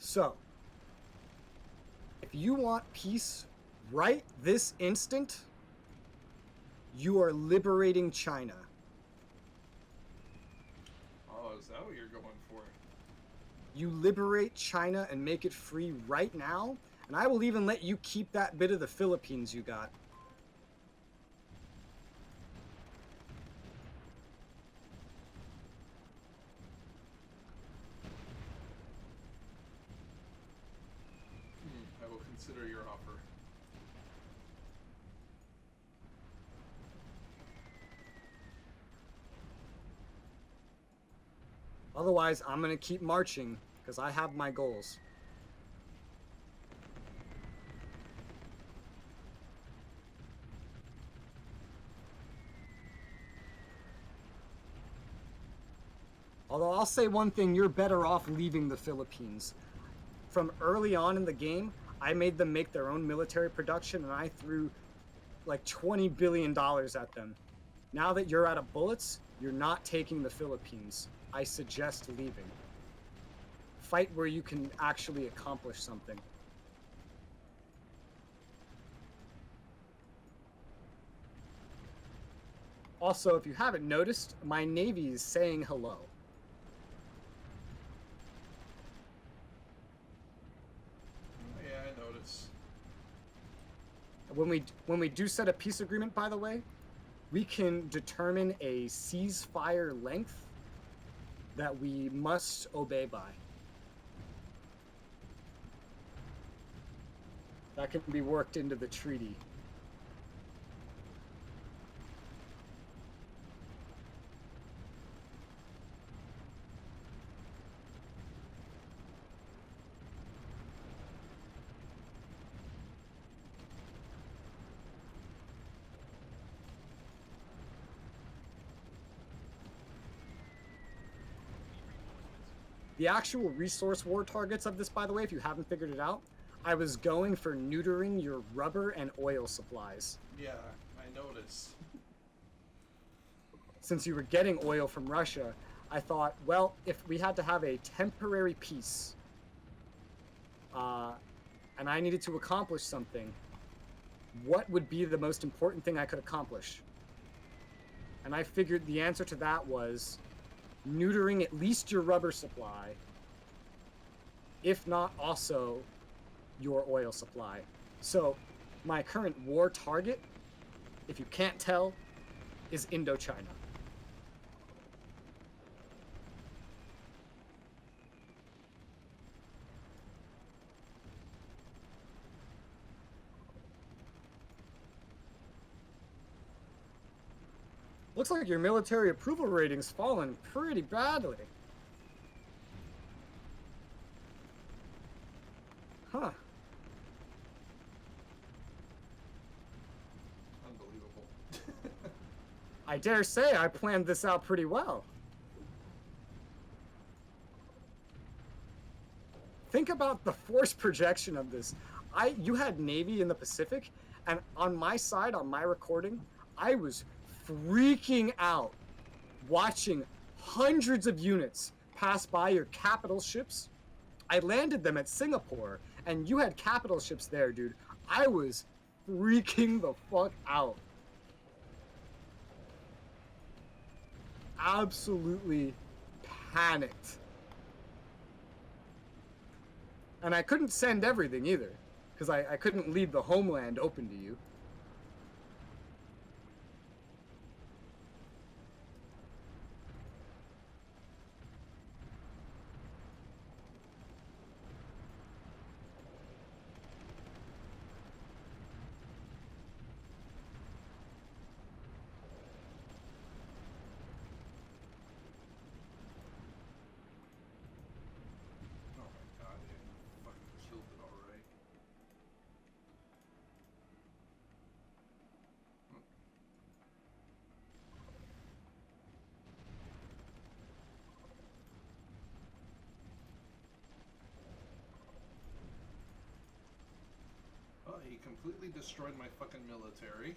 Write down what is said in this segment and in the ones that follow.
So, if you want peace right this instant, you are liberating China. Oh, is that what you're going for? You liberate China and make it free right now, and I will even let you keep that bit of the Philippines you got. I will consider your offer. Otherwise, I'm going to keep marching because I have my goals. Although I'll say one thing, you're better off leaving the Philippines. From early on in the game, I made them make their own military production and I threw like $20 billion at them. Now that you're out of bullets, you're not taking the Philippines. I suggest leaving. Fight where you can actually accomplish something. Also, if you haven't noticed, my Navy is saying hello. Oh, yeah, I notice. When we do set a peace agreement, by the way, we can determine a ceasefire length that we must obey by. That can be worked into the treaty. The actual resource war targets of this, by the way, if you haven't figured it out, I was going for neutering your rubber and oil supplies. Yeah, I notice. Since you were getting oil from Russia, I thought, well, if we had to have a temporary peace, and I needed to accomplish something, what would be the most important thing I could accomplish? And I figured the answer to that was neutering at least your rubber supply, if not also your oil supply. So my current war target, if you can't tell, is Indochina. Looks like your military approval rating's fallen pretty badly. Huh. Unbelievable. I dare say I planned this out pretty well. Think about the force projection of this. You had Navy in the Pacific, and on my side, on my recording, I was freaking out watching hundreds of units pass by your capital ships. I landed them at Singapore, and you had capital ships there, dude. I was freaking the fuck out. Absolutely panicked. And I couldn't send everything either, because I couldn't leave the homeland open to you. Oh my god, I fucking killed it alright. Well, he completely destroyed my fucking military.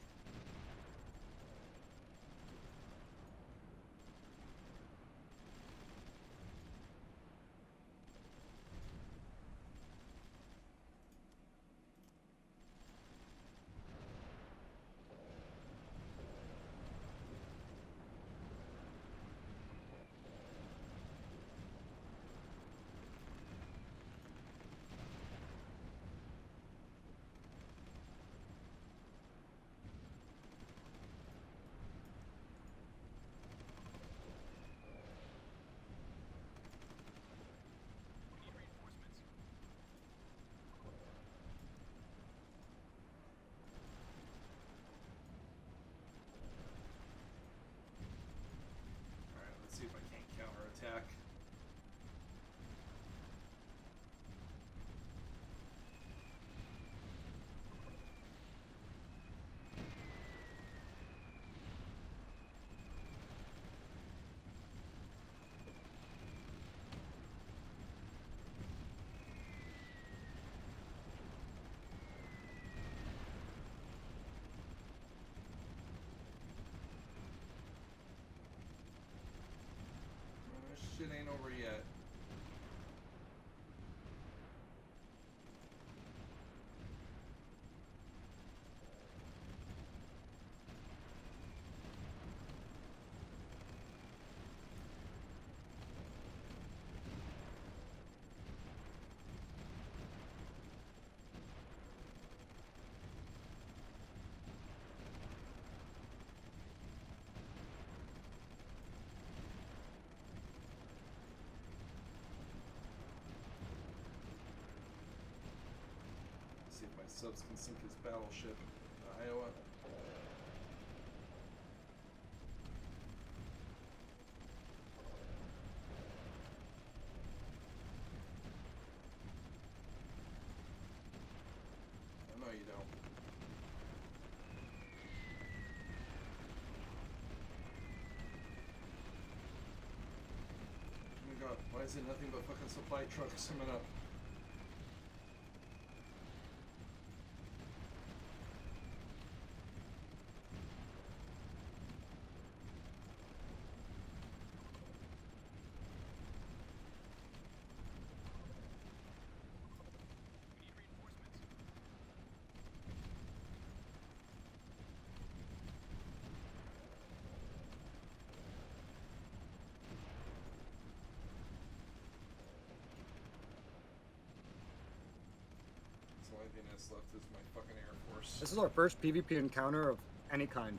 Where you at? See if my subs can sink his battleship. Iowa. No, you don't. Oh my god, why is it nothing but fucking supply trucks coming up? The only thing that's left is my fucking Air Force. This is our first PvP encounter of any kind.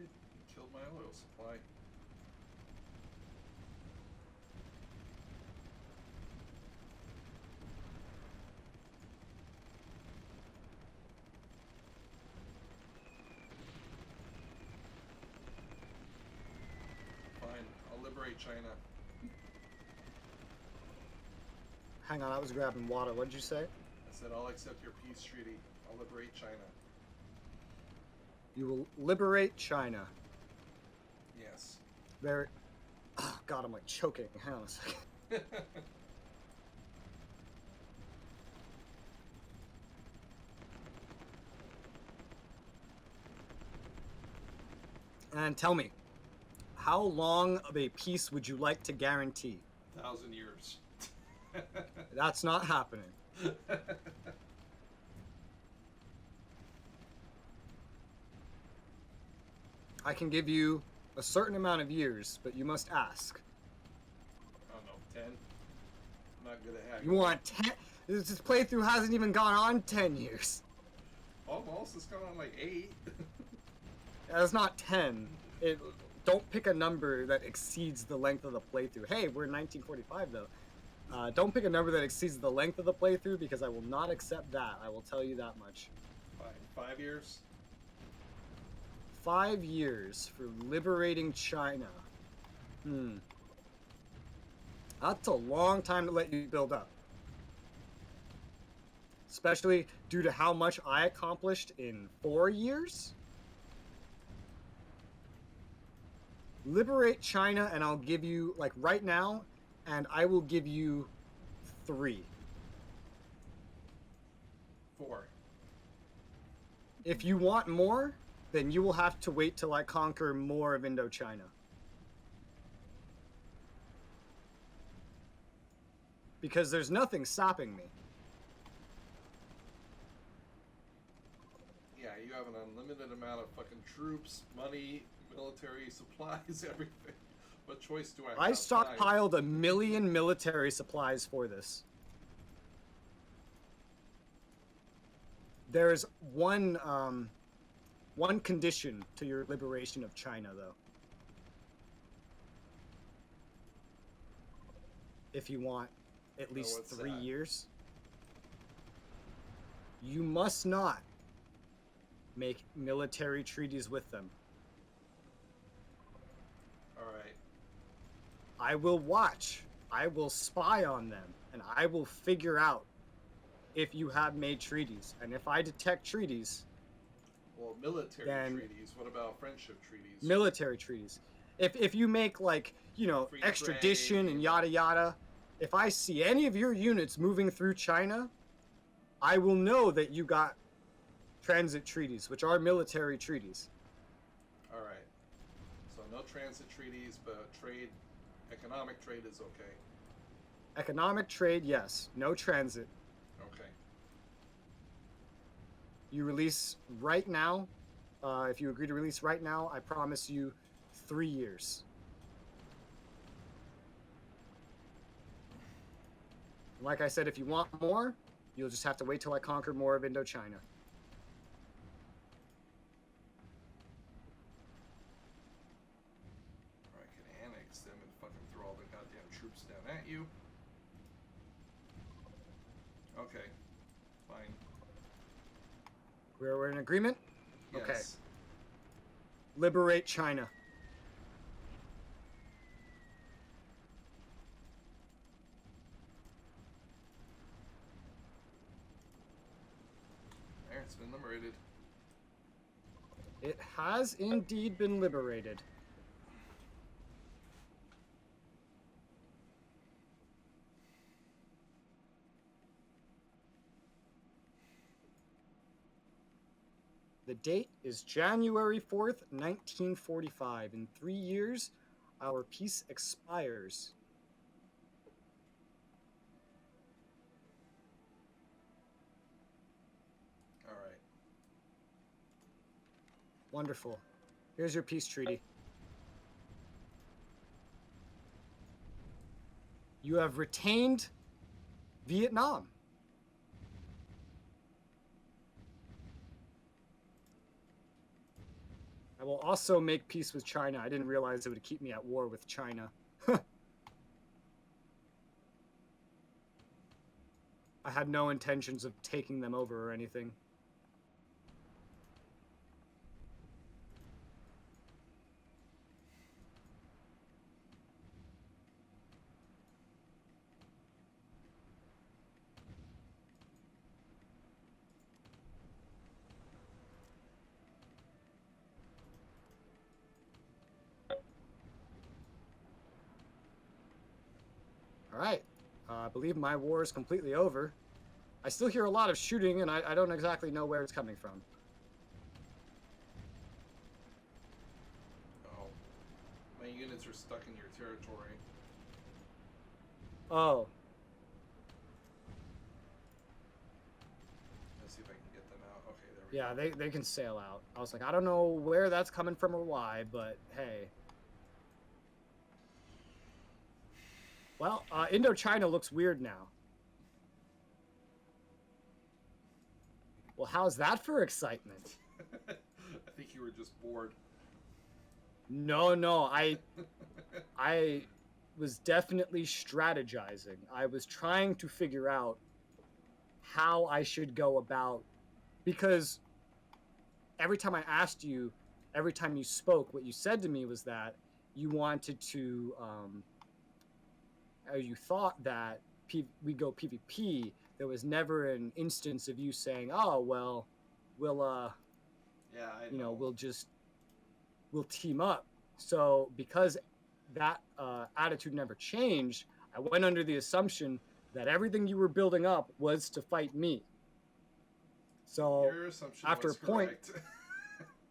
It killed my oil supply. Fine, I'll liberate China. Hang on, I was grabbing water. What did you say? I said I'll accept your peace treaty. I'll liberate China. You will liberate China. Yes. Very. Oh, God, I'm like choking. Hang on a second. And tell me, how long of a peace would you like to guarantee? 1,000 years. That's not happening. I can give you a certain amount of years, but you must ask. I don't know, 10? I'm not good at hacking. You want 10? This playthrough hasn't even gone on 10 years. Almost, it's gone on like 8. That's not 10. Don't pick a number that exceeds the length of the playthrough. Hey, we're in 1945 though. Don't pick a number that exceeds the length of the playthrough because I will not accept that. I will tell you that much. Fine. 5 years? 5 years for liberating China. That's a long time to let you build up. Especially due to how much I accomplished in 4 years. Liberate China and I'll give you, like right now, and I will give you 3. 4. If you want more, then you will have to wait till I conquer more of Indochina. Because there's nothing stopping me. have an unlimited amount of fucking troops, money, military supplies, everything. What choice do I have? I stockpiled 1 million military supplies for this. There's one condition to your liberation of China, though. If you want at least 3 years, you must not make military treaties with them. Alright. I will watch, I will spy on them, and I will figure out if you have made treaties. And if I detect treaties... Well, military treaties. What about friendship treaties? Military treaties. If you make, like, you know, Free extradition trade, and yada yada, if I see any of your units moving through China, I will know that you got transit treaties, which are military treaties. Alright. So no transit treaties, but trade, economic trade is okay. Economic trade, yes. No transit. Okay. You release right now. If you agree to release right now, I promise you 3 years. Like I said, if you want more, you'll just have to wait till I conquer more of Indochina. Or I can annex them and fucking throw all the goddamn troops down at you. Okay. Fine. We're in agreement? Yes. Okay. Liberate China. There, it's been liberated. It has indeed been liberated. The date is January 4th, 1945. In 3 years, our peace expires. All right. Wonderful. Here's your peace treaty. You have retained Vietnam. I will also make peace with China. I didn't realize it would keep me at war with China. I had no intentions of taking them over or anything. Alright, I believe my war is completely over. I still hear a lot of shooting, and I don't exactly know where it's coming from. Oh. My units are stuck in your territory. Oh. Let's see if I can get them out. Okay, there we go. Yeah, they can sail out. I was like, I don't know where that's coming from or why, but hey. Well, Indochina looks weird now. Well, how's that for excitement? I think you were just bored. No, I was definitely strategizing. I was trying to figure out how I should go about, because every time I asked you, every time you spoke, what you said to me was that you wanted to, you thought that we go PvP. There was never an instance of you saying, "Oh, well, we'll yeah, I know. we'll team up." So because that attitude never changed, I went under the assumption that everything you were building up was to fight me. So Your assumption after was a point, correct.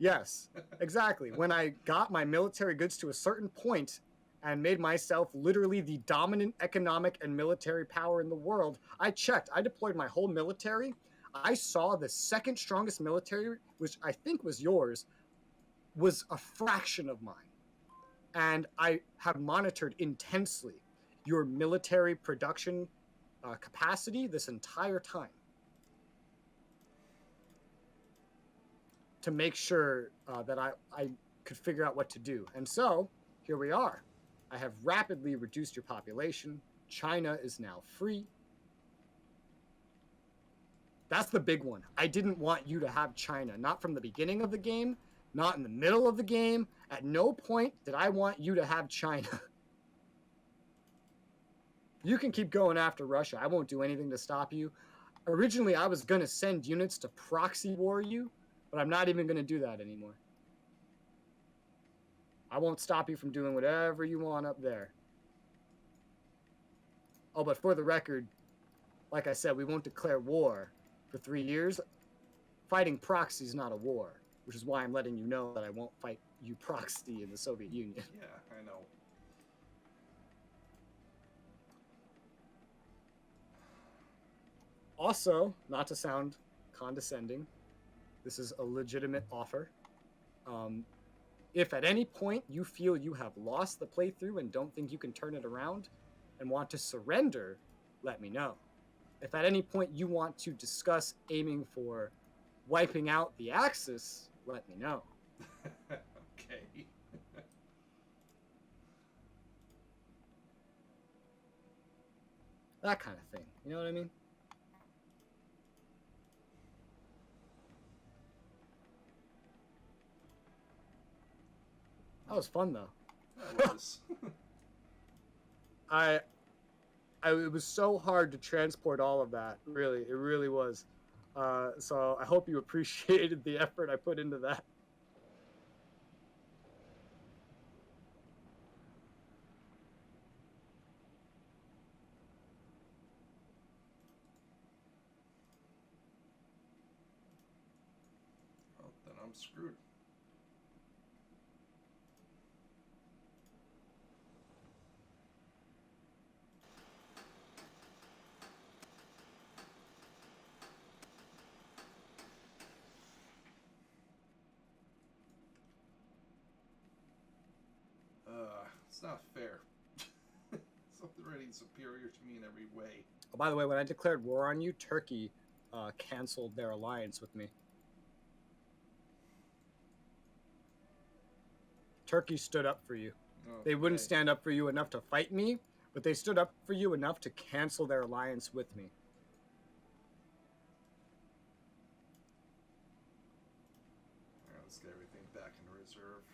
yes, exactly. When I got my military goods to a certain point and made myself literally the dominant economic and military power in the world, I checked. I deployed my whole military. I saw the second strongest military, which I think was yours, was a fraction of mine. And I have monitored intensely your military production capacity this entire time to make sure that I could figure out what to do. And so here we are. I have rapidly reduced your population. China is now free. That's the big one. I didn't want you to have China, not from the beginning of the game, not in the middle of the game. At no point did I want you to have China. You can keep going after Russia. I won't do anything to stop you. Originally, I was going to send units to proxy war you, but I'm not even going to do that anymore. I won't stop you from doing whatever you want up there. Oh, but for the record, like I said, we won't declare war for 3 years. Fighting proxy is not a war, which is why I'm letting you know that I won't fight you proxy in the Soviet Union. Yeah, I know. Also, not to sound condescending, this is a legitimate offer. If at any point you feel you have lost the playthrough and don't think you can turn it around and want to surrender, let me know. If at any point you want to discuss aiming for wiping out the Axis, let me know. Okay. That kind of thing. You know what I mean? That was fun, though. That was. It was so hard to transport all of that. Really, it really was. So I hope you appreciated the effort I put into that. Well, then I'm screwed. It's not fair. Something already superior to me in every way. Oh, by the way, when I declared war on you, Turkey canceled their alliance with me. Turkey stood up for you. Oh, They wouldn't stand up for you enough to fight me, but they stood up for you enough to cancel their alliance with me. Alright, let's get everything back in reserve.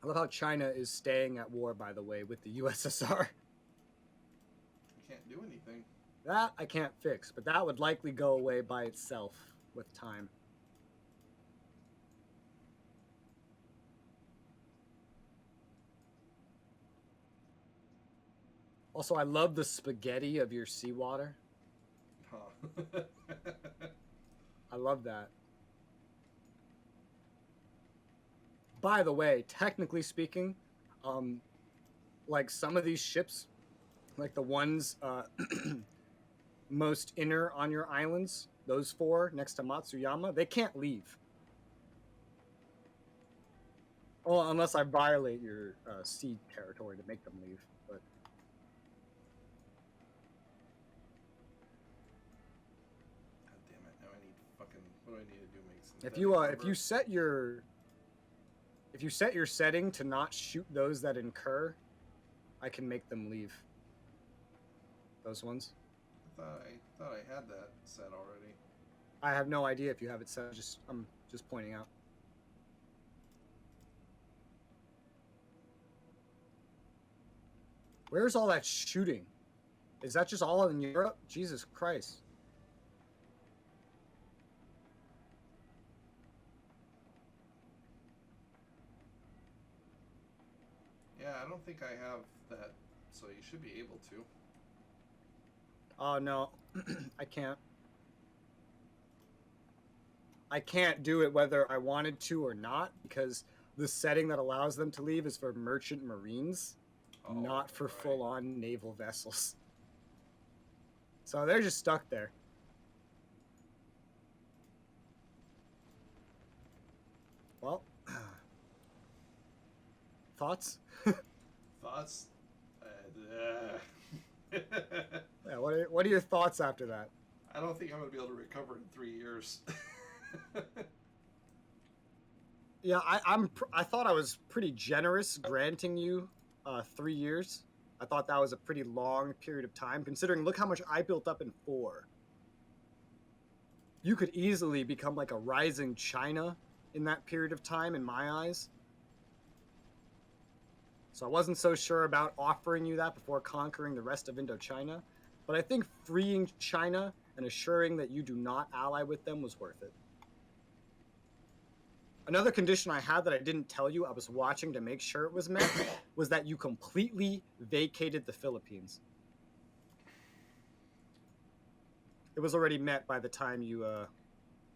I love how China is staying at war, by the way, with the USSR. You can't do anything. That I can't fix, but that would likely go away by itself with time. Also, I love the spaghetti of your seawater. Huh. I love that. By the way, technically speaking, like some of these ships, like the ones most inner on your islands, those 4 next to Matsuyama, they can't leave. Well, unless I violate your sea territory to make them leave. But God damn it! Now I need fucking. What do I need to do? Make some. if you set your setting to not shoot those that incur, I can make them leave. Those ones. I thought I had that set already. I have no idea if you have it set. I'm just pointing out. Where's all that shooting? Is that just all in Europe? Jesus Christ. Yeah, I don't think I have that, so you should be able to. Oh, no. I can't. I can't do it whether I wanted to or not, because the setting that allows them to leave is for merchant marines, not for full-on naval vessels. So they're just stuck there. Thoughts? Thoughts? Yeah, what are your thoughts after that? I don't think I'm going to be able to recover in 3 years. Yeah, I thought I was pretty generous granting you 3 years. I thought that was a pretty long period of time, considering look how much I built up in 4. You could easily become like a rising China in that period of time, in my eyes. So I wasn't so sure about offering you that before conquering the rest of Indochina. But I think freeing China and assuring that you do not ally with them was worth it. Another condition I had that I didn't tell you, I was watching to make sure it was met, was that you completely vacated the Philippines. It was already met by the time you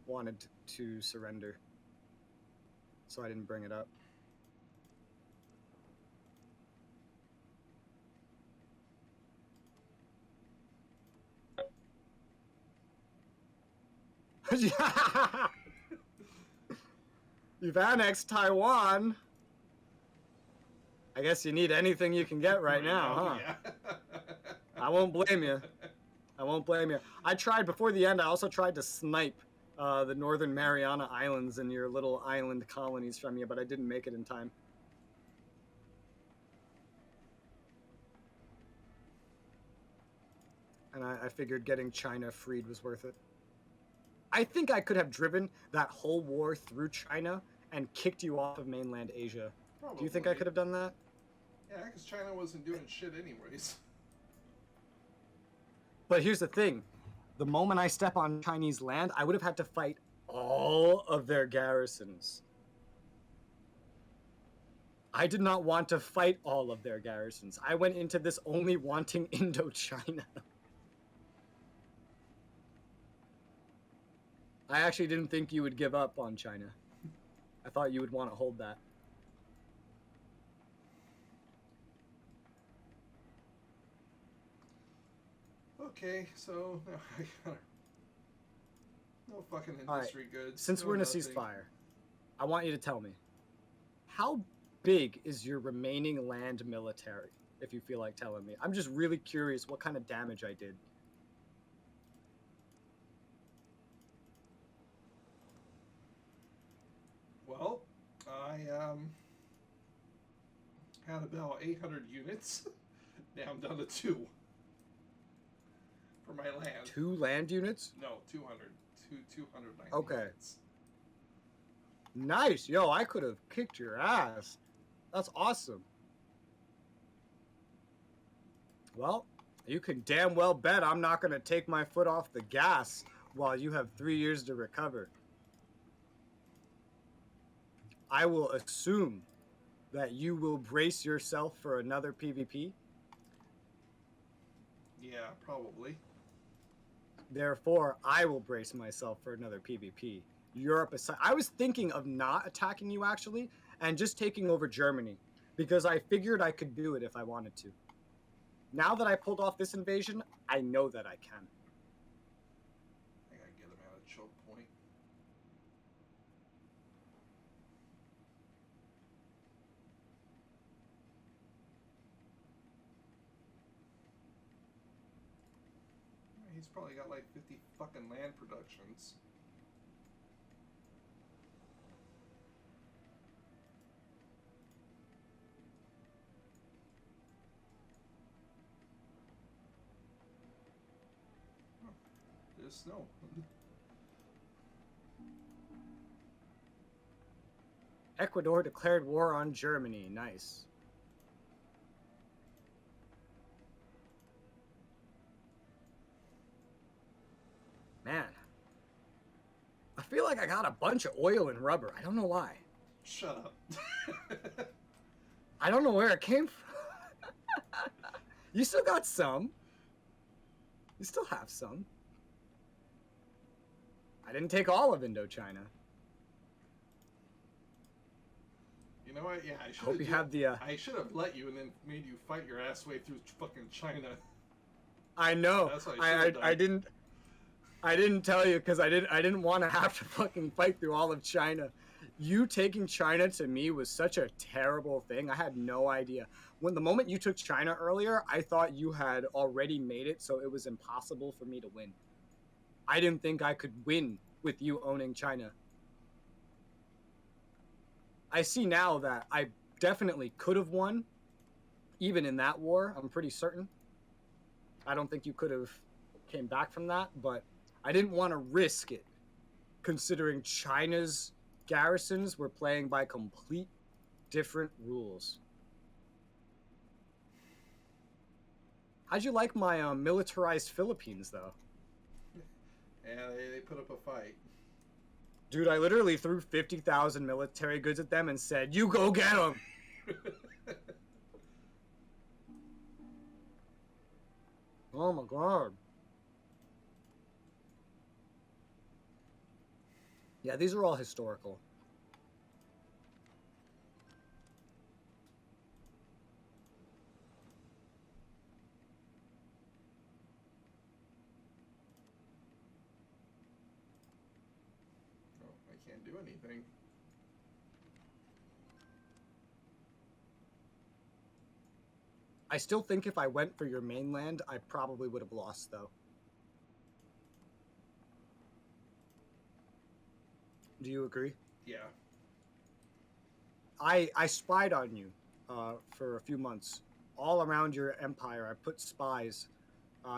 wanted to surrender. So I didn't bring it up. You've annexed Taiwan. I guess you need anything you can get right now, huh? Yeah. I won't blame you. I won't blame you. I tried before the end. I also tried to snipe the Northern Mariana Islands and your little island colonies from you, but I didn't make it in time. And I figured getting China freed was worth it. I think I could have driven that whole war through China and kicked you off of mainland Asia. Probably. Do you think I could have done that? Yeah, because China wasn't doing shit anyways. But here's the thing. The moment I step on Chinese land, I would have had to fight all of their garrisons. I did not want to fight all of their garrisons. I went into this only wanting Indochina. I actually didn't think you would give up on China. I thought you would want to hold that. Okay, so no, I got no fucking industry goods. Since no we're in a nothing. ceasefire, I want you to tell me, how big is your remaining land military, if you feel like telling me? I'm just really curious what kind of damage I did. Well, I had about 800 units. Now I'm down to 2 for my land. 2 land units? No, 200. 290 Okay. units. Nice. Yo, I could have kicked your ass. That's awesome. Well, you can damn well bet I'm not going to take my foot off the gas while you have 3 years to recover. I will assume that you will brace yourself for another PvP. Yeah, probably. Therefore, I will brace myself for another PvP. Europe aside, I was thinking of not attacking you actually, and just taking over Germany, because I figured I could do it if I wanted to. Now that I pulled off this invasion, I know that I can. I gotta get him out of choke point. He's probably got like 50 fucking land productions. Oh, there's snow. Ecuador declared war on Germany. Nice. Man, I feel like I got a bunch of oil and rubber. I don't know why. Shut up. I don't know where it came from. You still got some. You still have some. I didn't take all of Indochina. You know what? Yeah, I should Hope you have the. I should have let you and then made you fight your ass way through fucking China. I know. That's what I should've done. I didn't tell you because I didn't want to have to fucking fight through all of China. You taking China to me was such a terrible thing. I had no idea. When the moment you took China earlier, I thought you had already made it, so it was impossible for me to win. I didn't think I could win with you owning China. I see now that I definitely could have won, even in that war. I'm pretty certain. I don't think you could have came back from that, but I didn't want to risk it, considering China's garrisons were playing by complete different rules. How'd you like my militarized Philippines, though? And they put up a fight. Dude, I literally threw 50,000 military goods at them and said, "You go get them." Oh my god. Yeah, these are all historical. Oh, I can't do anything. I still think if I went for your mainland, I probably would have lost, though. Do you agree? Yeah. I spied on you for a few months. All around your empire, I put spies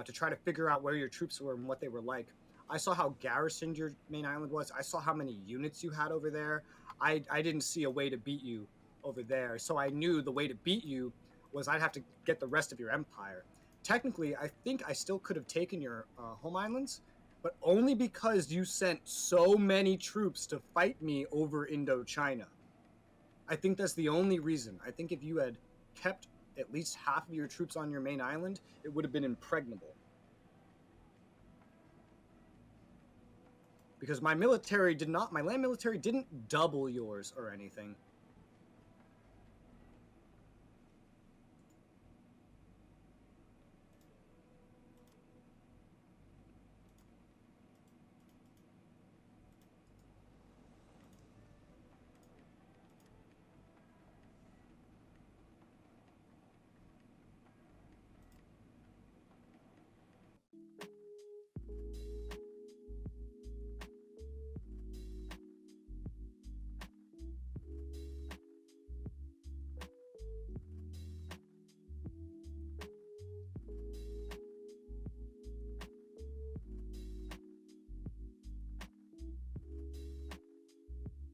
to try to figure out where your troops were and what they were like. I saw how garrisoned your main island was. I saw how many units you had over there. I didn't see a way to beat you over there. So I knew the way to beat you was I'd have to get the rest of your empire. Technically, I think I still could have taken your home islands, but only because you sent so many troops to fight me over Indochina. I think that's the only reason. I think if you had kept at least half of your troops on your main island, it would have been impregnable. Because my land military didn't double yours or anything.